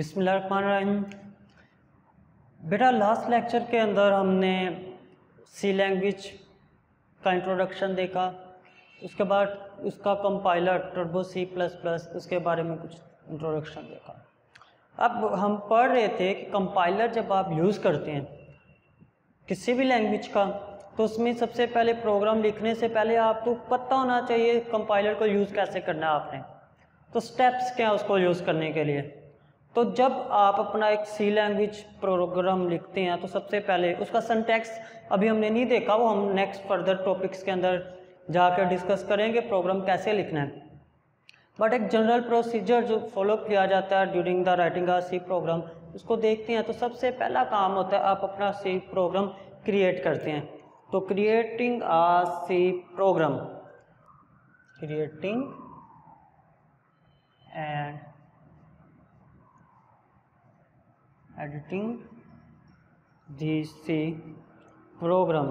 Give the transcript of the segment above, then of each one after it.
बिस्मिल्लाहिर्रहमानिर्रहीम। बेटा last lecture के अंदर हमने सी लैंग्वेज का इंट्रोडक्शन देखा, उसके बाद उसका compiler turbo C plus plus उसके बारे में कुछ इंट्रोडक्शन देखा। अब हम पढ़ रहे थे कि कंपाइलर जब आप यूज़ करते हैं किसी भी लैंग्वेज का, तो उसमें सबसे पहले प्रोग्राम लिखने से पहले आपको पता होना चाहिए कंपाइलर को यूज़ कैसे करना है आपने। तो स्टेप्स क्या है उसको यूज़ करने के लिए। तो जब आप अपना एक सी लैंग्वेज प्रोग्राम लिखते हैं तो सबसे पहले उसका सिंटैक्स अभी हमने नहीं देखा, वो हम नेक्स्ट फर्दर टॉपिक्स के अंदर जाकर डिस्कस करेंगे प्रोग्राम कैसे लिखना है। बट एक जनरल प्रोसीजर जो फॉलो किया जाता है during the writing a C program, उसको देखते हैं। तो सबसे पहला काम होता है आप अपना सी प्रोग्राम क्रिएट करते हैं। तो creating a C program, creating and editing the C program.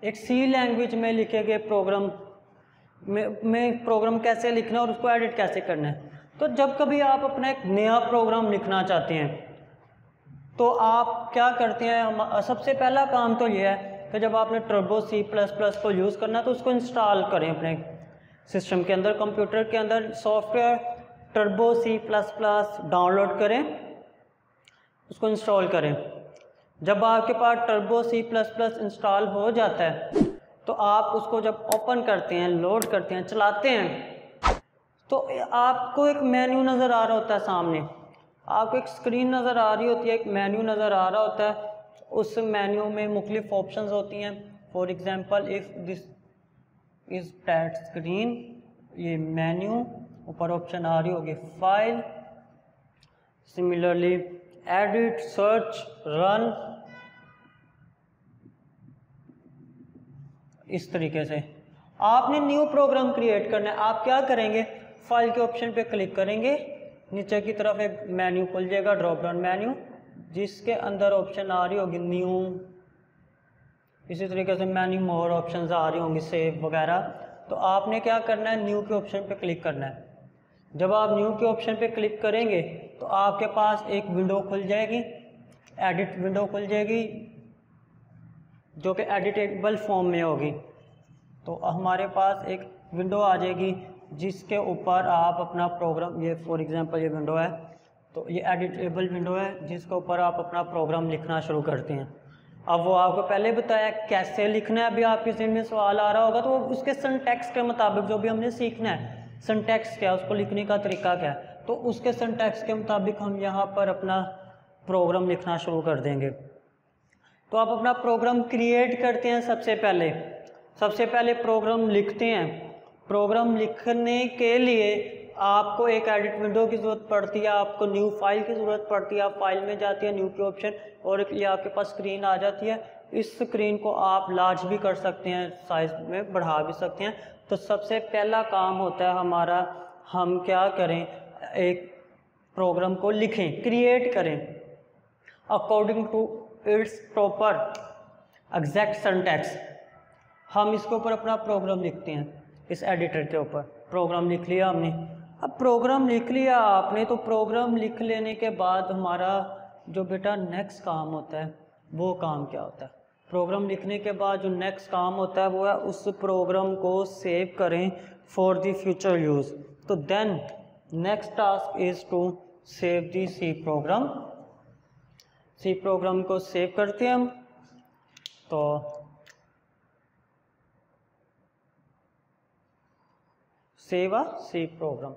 एक सी लैंग्वेज में लिखे गए प्रोग्राम में प्रोग्राम कैसे लिखना और उसको एडिट कैसे करना है। तो जब कभी आप अपना एक नया प्रोग्राम लिखना चाहते हैं तो आप क्या करते हैं, सबसे पहला काम तो ये है कि जब आपने टर्बो सी प्लस प्लस को यूज़ करना तो उसको इंस्टॉल करें अपने सिस्टम के अंदर, कंप्यूटर के अंदर software Turbo C plus plus download करें, उसको इंस्टॉल करें। जब आपके पास Turbo C plus plus install हो जाता है तो आप उसको जब ओपन करते हैं, लोड करते हैं, चलाते हैं, तो आपको एक मेन्यू नज़र आ रहा होता है सामने, आपको एक स्क्रीन नज़र आ रही होती है, एक मेन्यू नज़र आ रहा होता है। उस मेन्यू में मुख्तलिफ ऑप्शंस होती हैं। For example if this is that screen, ये मेन्यू, ऊपर ऑप्शन आ रही होगी file, similarly edit, search, run, इस तरीके से आपने न्यू प्रोग्राम क्रिएट करना है। आप क्या करेंगे, फाइल के ऑप्शन पे क्लिक करेंगे, नीचे की तरफ एक मेन्यू खुल जाएगा, ड्रॉप डाउन मेन्यू, जिसके अंदर ऑप्शन आ रही होगी न्यू, इसी तरीके से मेन्यू मोर ऑप्शंस आ रही होंगी, सेव वगैरह। तो आपने क्या करना है, न्यू के ऑप्शन पे क्लिक करना है। जब आप न्यू के ऑप्शन पे क्लिक करेंगे तो आपके पास एक विंडो खुल जाएगी, एडिट विंडो खुल जाएगी, जो कि एडिटेबल फॉर्म में होगी। तो हमारे पास एक विंडो आ जाएगी जिसके ऊपर आप अपना प्रोग्राम, ये फॉर एग्जांपल ये विंडो है, तो ये एडिटेबल विंडो है जिसके ऊपर आप अपना प्रोग्राम लिखना शुरू करते हैं। अब वो आपको पहले बताया कैसे लिखना है, अभी आपके ज़हन में सवाल आ रहा होगा, तो वो उसके सिंटैक्स के मुताबिक जो भी हमने सीखना है, सिंटैक्स क्या है, उसको लिखने का तरीका क्या है, तो उसके सिंटैक्स के मुताबिक हम यहाँ पर अपना प्रोग्राम लिखना शुरू कर देंगे। तो आप अपना प्रोग्राम क्रिएट करते हैं। सबसे पहले प्रोग्राम लिखते हैं। प्रोग्राम लिखने के लिए आपको एक एडिट विंडो की ज़रूरत पड़ती है, आपको न्यू फाइल की ज़रूरत पड़ती है। आप फाइल में जाते हैं, न्यू के ऑप्शन, और ये आपके पास स्क्रीन आ जाती है। इस स्क्रीन को आप लार्ज भी कर सकते हैं, साइज में बढ़ा भी सकते हैं। तो सबसे पहला काम होता है हमारा, हम क्या करें, एक प्रोग्राम को लिखें, क्रिएट करें according to its proper exact syntax. हम इसके ऊपर अपना प्रोग्राम लिखते हैं, इस एडिटर के ऊपर प्रोग्राम लिख लिया हमने। अब प्रोग्राम लिख लिया आपने, तो प्रोग्राम लिख लेने के बाद हमारा जो बेटा नेक्स्ट काम होता है, वो काम क्या होता है, प्रोग्राम लिखने के बाद जो नेक्स्ट काम होता है वो है उस प्रोग्राम को सेव करें फॉर द फ्यूचर यूज़। तो then next task is to save the C program. C program को सेव करते हैं हम। तो save a C program,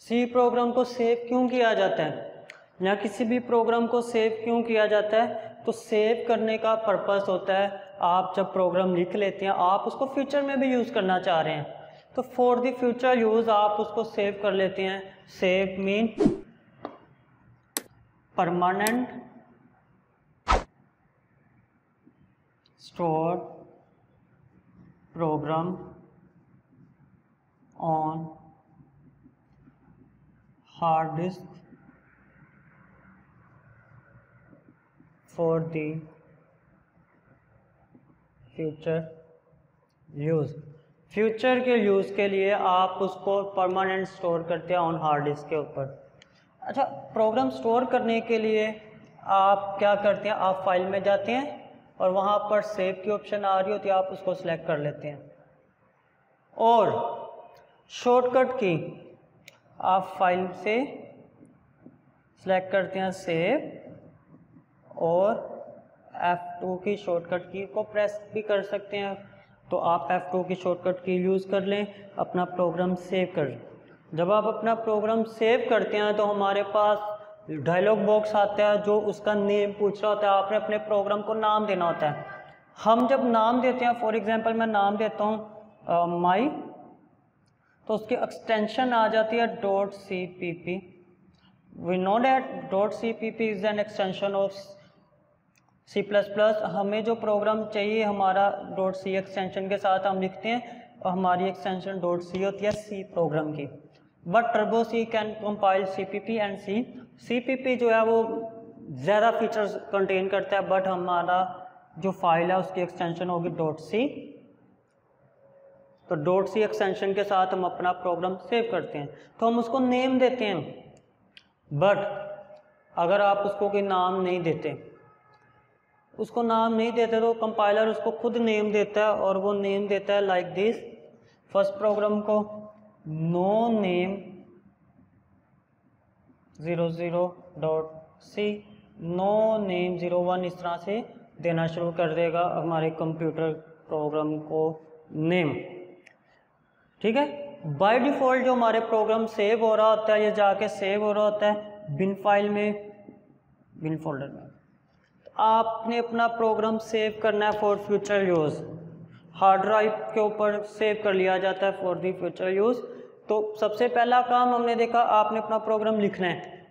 C program को सेव क्यों किया जाता है, या किसी भी प्रोग्राम को सेव क्यों किया जाता है, तो सेव करने का पर्पस होता है, आप जब प्रोग्राम लिख लेते हैं, आप उसको फ्यूचर में भी यूज़ करना चाह रहे हैं, तो फॉर द फ्यूचर यूज़ आप उसको सेव कर लेते हैं। Save mean permanent store programme on hard disk for the future use. Future के यूज़ के लिए आप उसको परमानेंट स्टोर करते हैं ऑन हार्ड डिस्क के ऊपर। अच्छा, प्रोग्राम स्टोर करने के लिए आप क्या करते हैं, आप फाइल में जाते हैं और वहाँ पर सेव की ऑप्शन आ रही होती है, आप उसको सिलेक्ट कर लेते हैं और शॉर्टकट की आप फाइल से सिलेक्ट करते हैं सेव और F2 की शॉर्टकट की को प्रेस भी कर सकते हैं। तो आप F2 की शॉर्टकट की यूज़ कर लें, अपना प्रोग्राम सेव कर लें। जब आप अपना प्रोग्राम सेव करते हैं तो हमारे पास डायलॉग बॉक्स आता है जो उसका नेम पूछ रहा होता है, आपने अपने प्रोग्राम को नाम देना होता है। हम जब नाम देते हैं, फॉर एग्जांपल मैं नाम देता हूँ माई, तो उसकी एक्सटेंशन आ जाती है .cpp। We know that .cpp is an extension of C++। हमें जो प्रोग्राम चाहिए हमारा .c एक्सटेंशन के साथ हम लिखते हैं और हमारी एक्सटेंशन .c होती है C प्रोग्राम की। But turbo C can compile CPP and CPP जो है वो ज़्यादा फीचर्स कंटेन करता है, बट हमारा जो फाइल है उसकी एक्सटेंशन होगी .c। तो .c एक्सटेंशन के साथ हम अपना प्रोग्राम सेव करते हैं, तो हम उसको नेम देते हैं। बट अगर आप उसको कोई नाम नहीं देते, उसको नाम नहीं देते तो कंपाइलर उसको खुद नेम देता है और वो नेम देता है लाइक दिस। फर्स्ट प्रोग्राम को no name 00.c, no name 01 इस तरह से देना शुरू कर देगा हमारे कंप्यूटर प्रोग्राम को नेम। ठीक है, बाय डिफ़ॉल्ट जो हमारे प्रोग्राम सेव हो रहा होता है, ये जाके सेव हो रहा होता है बिन फाइल में, बिन फोल्डर में। आपने अपना प्रोग्राम सेव करना है for future use, hard drive के ऊपर सेव कर लिया जाता है फॉर दी फ्यूचर यूज़। तो सबसे पहला काम हमने देखा, आपने अपना प्रोग्राम लिखना है,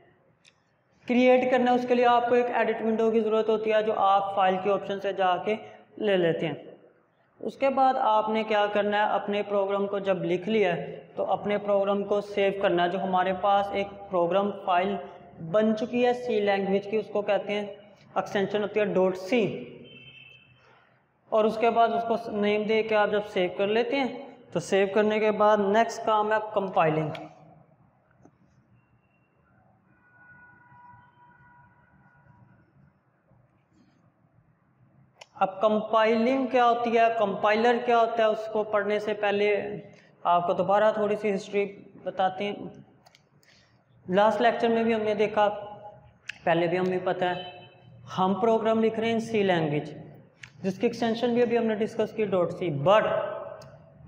क्रिएट करना है। उसके लिए आपको एक एडिट विंडो की ज़रूरत होती है जो आप फाइल के ऑप्शन से जाके ले लेते हैं। उसके बाद आपने क्या करना है, अपने प्रोग्राम को जब लिख लिया है तो अपने प्रोग्राम को सेव करना है। जो हमारे पास एक प्रोग्राम फाइल बन चुकी है C लैंग्वेज की, उसको कहते हैं, एक्सटेंशन होती है .c, और उसके बाद उसको नेम दे के आप जब सेव कर लेते हैं तो सेव करने के बाद नेक्स्ट काम है कंपाइलिंग। अब कंपाइलिंग क्या होती है, कंपाइलर क्या होता है, उसको पढ़ने से पहले आपको दोबारा थोड़ी सी हिस्ट्री बताते हैं। लास्ट लेक्चर में भी हमने देखा, पहले भी हमें पता है, हम प्रोग्राम लिख रहे हैं C लैंग्वेज जिसकी एक्सटेंशन भी अभी हमने डिस्कस की .c, but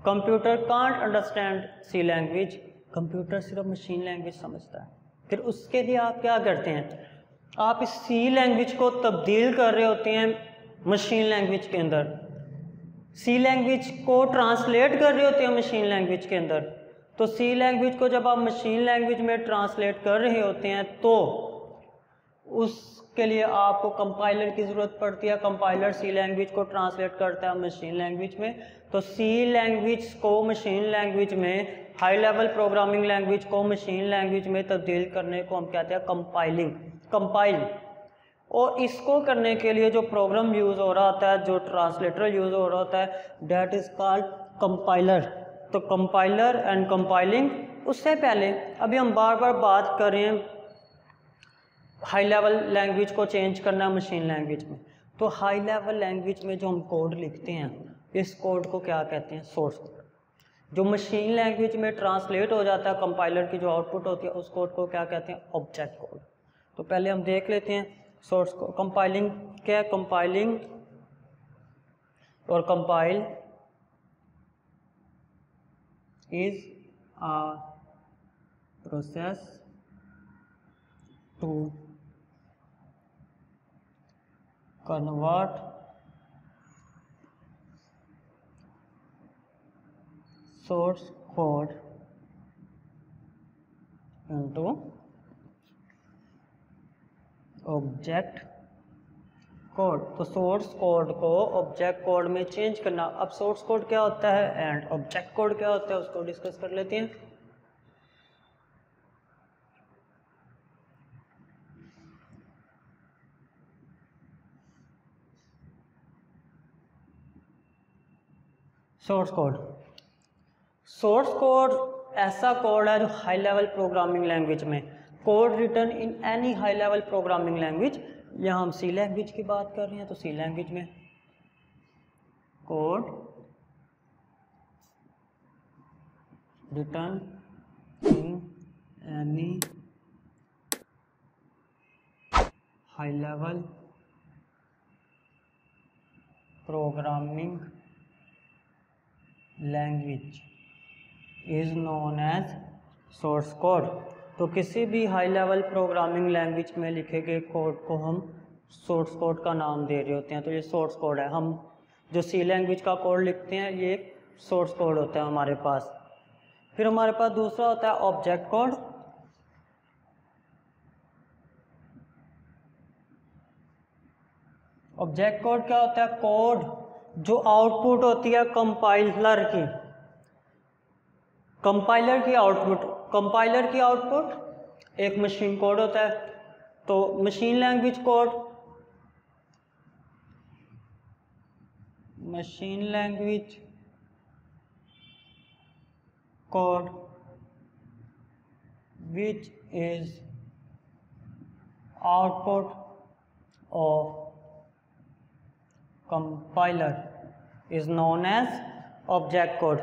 computer can't understand C language. Computer सिर्फ मशीन लैंग्वेज समझता है। फिर उसके लिए आप क्या करते हैं, आप इस C लैंग्वेज को तब्दील कर रहे होते हैं मशीन लैंग्वेज के अंदर, C लैंग्वेज को ट्रांसलेट कर रहे होते हैं मशीन लैंग्वेज के अंदर। तो C लैंग्वेज को जब आप मशीन लैंग्वेज में ट्रांसलेट कर रहे होते हैं तो उसके लिए आपको कंपाइलर की ज़रूरत पड़ती है। कंपाइलर C लैंग्वेज को ट्रांसलेट करता है मशीन लैंग्वेज में। तो C लैंग्वेज को मशीन लैंग्वेज में, हाई लेवल प्रोग्रामिंग लैंग्वेज को मशीन लैंग्वेज में तब्दील करने को हम कहते हैं कंपाइलिंग, कंपाइल। और इसको करने के लिए जो प्रोग्राम यूज़ हो रहा होता है, जो ट्रांसलेटर यूज़ हो रहा होता है, डैट इज़ कॉल्ड कंपाइलर। तो कंपाइलर एंड कंपाइलिंग। उससे पहले अभी हम बार बार बात कर रहे हैं हाई लेवल लैंग्वेज को चेंज करना मशीन लैंग्वेज में। तो हाई लेवल लैंग्वेज में जो हम कोड लिखते हैं, इस कोड को क्या कहते हैं, सोर्स कोड। जो मशीन लैंग्वेज में ट्रांसलेट हो जाता है, कंपाइलर की जो आउटपुट होती है, उस कोड को क्या कहते हैं, ऑब्जेक्ट कोड। तो पहले हम देख लेते हैं सोर्स को। कंपाइलिंग क्या है, कंपाइलिंग और compile is a process to convert source code into object code. तो सोर्स कोड को ऑब्जेक्ट कोड में चेंज करना। अब सोर्स कोड क्या होता है एंड ऑब्जेक्ट कोड क्या होता है, उसको डिस्कस कर लेते हैं। Source code. सोर्स कोड ऐसा कोड है जो हाई लेवल प्रोग्रामिंग लैंग्वेज में, code written in any high level programming language, यहाँ हम सी लैंग्वेज की बात कर रहे हैं तो सी लैंग्वेज में code written in any high level programming language is known as source code. तो किसी भी हाई लेवल प्रोग्रामिंग लैंग्वेज में लिखे गए कोड को हम सोर्स कोड का नाम दे रहे होते हैं, तो ये सोर्स कोड है। हम जो सी लैंग्वेज का कोड लिखते हैं ये सोर्स कोड होता है हमारे पास। फिर हमारे पास दूसरा होता है ऑब्जेक्ट कोड। ऑब्जेक्ट कोड क्या होता है? कोड जो आउटपुट होती है कंपाइलर की, कंपाइलर की आउटपुट एक मशीन कोड होता है। तो machine language code, machine language code which is output of compiler is known as object code.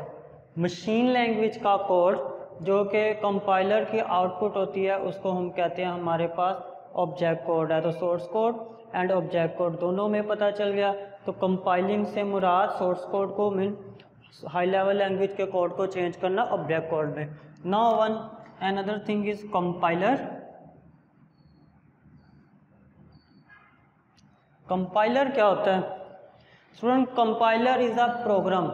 Machine language का कोड जो कि कंपाइलर की आउटपुट होती है उसको हम कहते हैं हमारे पास ऑब्जेक्ट कोड है। तो source code and object code दोनों में पता चल गया। तो कंपाइलिंग से मुराद सोर्स कोड को मीन हाई लेवल लैंग्वेज के कोड को चेंज करना ऑब्जेक्ट कोड में। Now one another thing is compiler. Compiler क्या होता है student? Compiler is a program.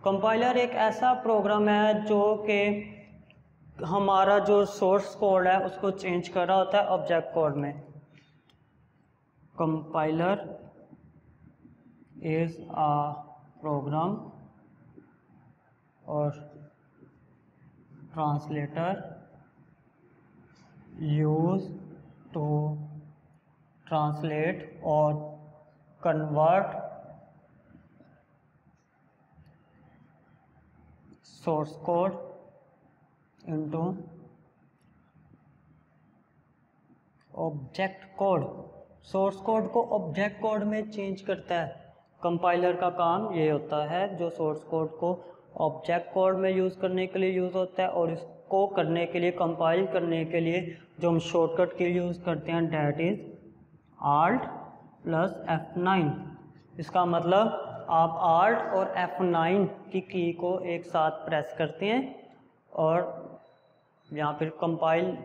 Compiler एक ऐसा प्रोग्राम है जो कि हमारा जो सोर्स कोड है उसको चेंज कर रहा होता है ऑब्जेक्ट कोड में। कंपाइलर इज अ प्रोग्राम और ट्रांसलेटर यूज टू ट्रांसलेट और convert source code into object code. Source code को ऑब्जेक्ट कोड में चेंज करता है। कंपाइलर का काम ये होता है, जो सोर्स कोड को ऑब्जेक्ट कोड में यूज़ करने के लिए यूज़ होता है, और इसको करने के लिए, कंपाइल करने के लिए जो हम शॉर्टकट की यूज़ करते हैं डैट इज़ Alt + F9। इसका मतलब आप Alt और F9 की को एक साथ प्रेस करते हैं और यहाँ फिर कंपाइल,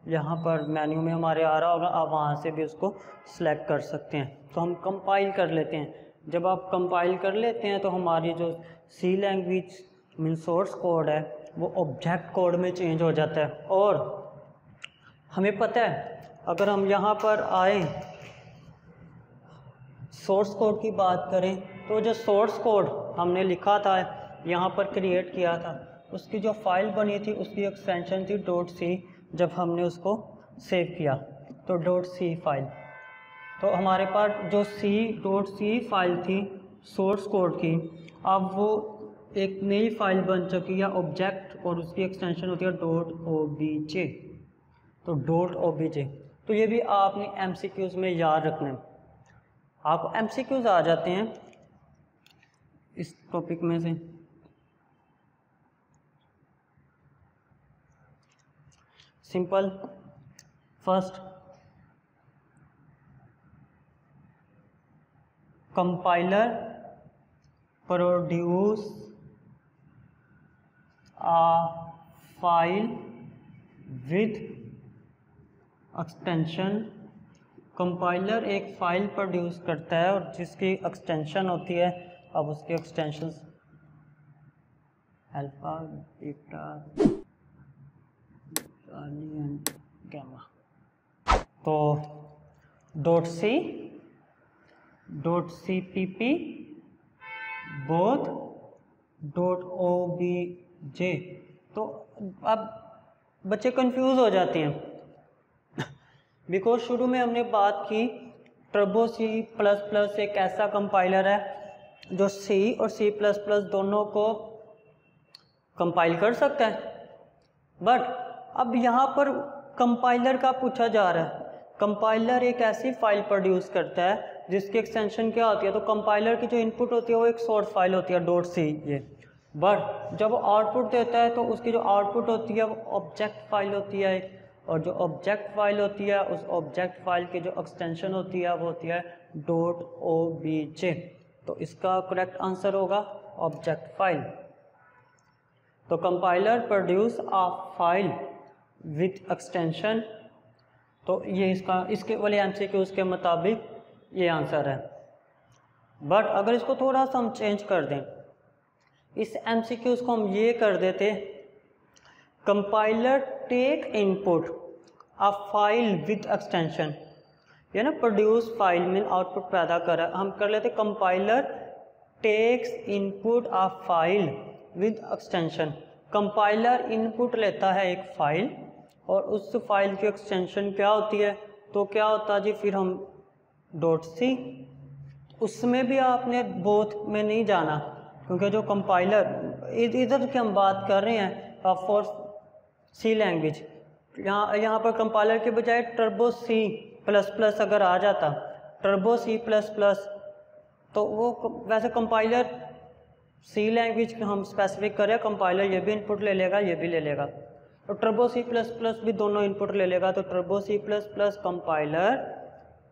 यहाँ पर मेन्यू में हमारे आ रहा होगा, आप वहाँ से भी उसको सिलेक्ट कर सकते हैं। तो हम कंपाइल कर लेते हैं। जब आप कंपाइल कर लेते हैं तो हमारी जो सी लैंग्वेज मीन सोर्स कोड है वो ऑब्जेक्ट कोड में चेंज हो जाता है। और हमें पता है अगर हम यहाँ पर आए सोर्स कोड की बात करें तो जो सोर्स कोड हमने लिखा था यहाँ पर क्रिएट किया था उसकी जो फाइल बनी थी उसकी एक्सटेंशन थी .c। जब हमने उसको सेव किया तो .c फाइल, तो हमारे पास जो .c फाइल थी सोर्स कोड की, अब वो एक नई फाइल बन चुकी है ऑब्जेक्ट, और उसकी एक्सटेंशन होती है .obj। तो .obj, तो ये भी आपने MCQs में याद रखना है। आपको MCQs आ जाते हैं इस टॉपिक में से। Simple first, compiler produce a file with extension। Compiler एक फ़ाइल प्रोड्यूस करता है और जिसकी एक्सटेंशन होती है, अब उसकी extension alpha, beta, and gamma. तो .c, .cpp बोथ .obj। तो अब बच्चे कंफ्यूज हो जाते हैं बिकॉज शुरू में हमने बात की टर्बो C++ एक ऐसा कंपाइलर है जो सी और C++ दोनों को कंपाइल कर सकता है। बट अब यहाँ पर कंपाइलर का पूछा जा रहा है। कंपाइलर एक ऐसी फाइल प्रोड्यूस करता है जिसकी एक्सटेंशन क्या होती है, तो कंपाइलर की जो इनपुट होती है वो एक सोर्स फाइल होती है .c ये। बट जब वो आउटपुट देता है तो उसकी जो आउटपुट होती है वो ऑब्जेक्ट फाइल होती है, और जो ऑब्जेक्ट फाइल होती है उस ऑब्जेक्ट फाइल की जो एक्सटेंशन होती है वो होती है .obj। तो इसका करेक्ट आंसर होगा ऑब्जेक्ट फाइल। तो compiler produce a file with extension, तो ये इसके वाले MCQs के मुताबिक ये आंसर है। बट अगर इसको थोड़ा सा हम चेंज कर दें, इस MCQs को हम ये कर देते, compiler take input a file with extension, ये ना प्रोड्यूस फाइल मीन आउटपुट पैदा कर रहा है, हम कर लेते compiler takes input a file with extension. Compiler input लेता है एक फाइल और उस फाइल की एक्सटेंशन क्या होती है, तो क्या होता है जी, फिर हम .c, उसमें भी आपने बोथ में नहीं जाना, क्योंकि जो कंपाइलर इधर की हम बात कर रहे हैं फॉर सी लैंग्वेज, यहाँ पर कंपाइलर के बजाय टर्बो C++ अगर आ जाता, टर्बो C++, तो वो वैसे कंपाइलर सी लैंग्वेज हम स्पेसिफिक करें, कंपाइलर ये भी इनपुट ले लेगा, ये भी ले लेगा, तो टर्बो C++ भी दोनों इनपुट ले लेगा। तो turbo C++ compiler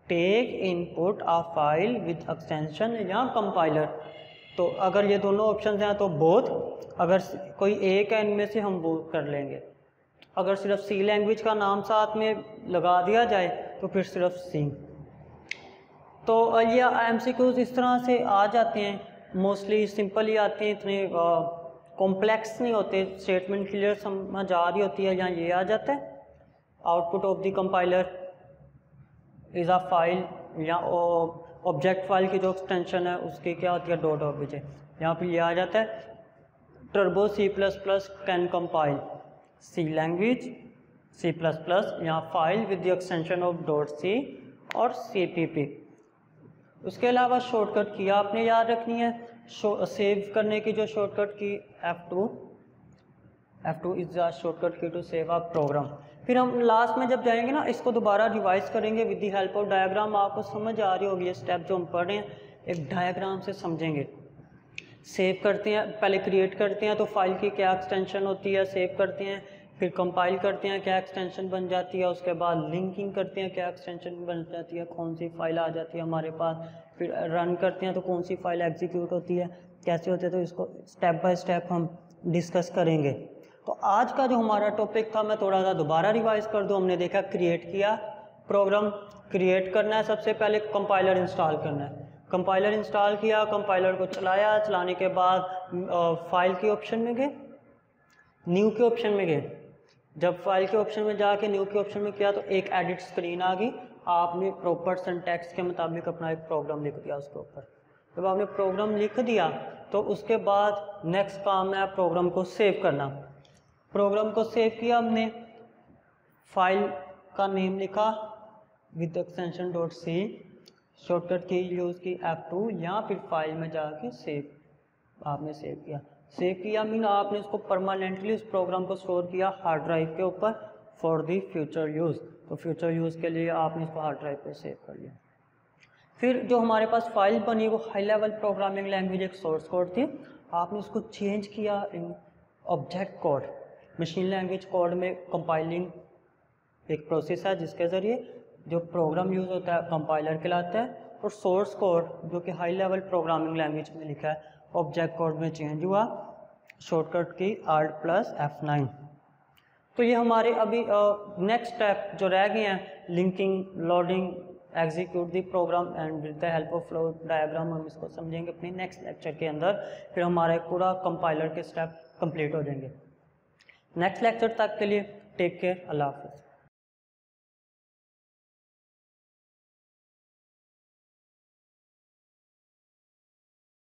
take input a file with extension या कंपाइलर, तो अगर ये दोनों ऑप्शन हैं तो बोथ, अगर कोई एक है इनमें से हम वो कर लेंगे। अगर सिर्फ सी लैंग्वेज का नाम साथ में लगा दिया जाए तो फिर सिर्फ सी। तो ये MCQs इस तरह से आ जाते हैं, मोस्टली सिंपल ही आते हैं, इतने कॉम्प्लेक्स नहीं होते, स्टेटमेंट क्लियर समझ आ रही होती है। यहाँ ये आ जाता है output of the compiler is a file, या ऑब्जेक्ट फाइल की जो एक्सटेंशन है उसकी क्या होती है .obj। यहाँ पे ये आ जाता है turbo C++ can compile C language C++ यहाँ file with the extension of .c और CPP। उसके अलावा शॉर्टकट की आपने याद रखनी है, सेव करने की जो शॉर्टकट की F2 इज़ द शॉर्टकट की टू सेव अ प्रोग्राम। फिर हम लास्ट में जब जाएंगे ना, इसको दोबारा रिवाइज करेंगे with the help of diagram. आपको समझ आ रही होगी ये स्टेप जो हम पढ़ रहे हैं, एक डायग्राम से समझेंगे। सेव करते हैं, पहले क्रिएट करते हैं तो फाइल की क्या एक्सटेंशन होती है, सेव करते हैं, फिर कंपाइल करते हैं क्या एक्सटेंशन बन जाती है, उसके बाद लिंकिंग करते हैं क्या एक्सटेंशन बन जाती है, कौन सी फाइल आ जाती है हमारे पास, फिर रन करते हैं तो कौन सी फाइल एग्जीक्यूट होती है, कैसे होते हैं, तो इसको स्टेप बाय स्टेप हम डिस्कस करेंगे। तो आज का जो हमारा टॉपिक था मैं थोड़ा सा दोबारा रिवाइज कर दूं। हमने देखा क्रिएट किया, प्रोग्राम क्रिएट करना है, सबसे पहले कंपाइलर इंस्टॉल करना है, कंपाइलर इंस्टॉल किया, कंपाइलर को चलाया, चलाने के बाद फाइल के ऑप्शन में गए, न्यू के ऑप्शन में गए। जब फाइल के ऑप्शन में जाके न्यू के ऑप्शन में किया तो एक एडिट स्क्रीन आ गई, आपने प्रॉपर सिंटैक्स के मुताबिक अपना एक प्रोग्राम लिख दिया उसके ऊपर। जब आपने प्रोग्राम लिख दिया तो उसके बाद नेक्स्ट काम है प्रोग्राम को सेव करना। प्रोग्राम को सेव किया हमने, फाइल का नेम लिखा विद एक्सटेंशन .c, शॉर्टकट की यूज़ की F2, या फिर फाइल में जाके सेव आपने सेव किया। सेव किया मीन आपने उसको परमानेंटली उस प्रोग्राम को स्टोर किया हार्ड ड्राइव के ऊपर फॉर दी फ्यूचर यूज़। तो फ्यूचर यूज़ के लिए आपने इसको हार्ड ड्राइव पे सेव कर लिया। फिर जो हमारे पास फाइल बनी वो हाई लेवल प्रोग्रामिंग लैंग्वेज एक सोर्स कोड थी, आपने उसको चेंज किया in object code. Machine language code में कंपाइलिंग एक प्रोसेस है जिसके ज़रिए जो प्रोग्राम यूज़ होता है कंपाइलर कहलाता है, और सोर्स कोड जो कि हाई लेवल प्रोग्रामिंग लैंग्वेज में लिखा है ऑब्जेक्ट कोड में चेंज हुआ, शॉर्टकट की Alt+F9। तो ये हमारे अभी नेक्स्ट स्टेप जो रह गए हैं, linking, loading, execute the program and with the help of flow diagram, हम इसको समझेंगे अपने नेक्स्ट लेक्चर के अंदर। फिर हमारे पूरा कंपाइलर के स्टेप कंप्लीट हो जाएंगे। नेक्स्ट लेक्चर तक के लिए टेक केयर, अल्लाह हाफिज़।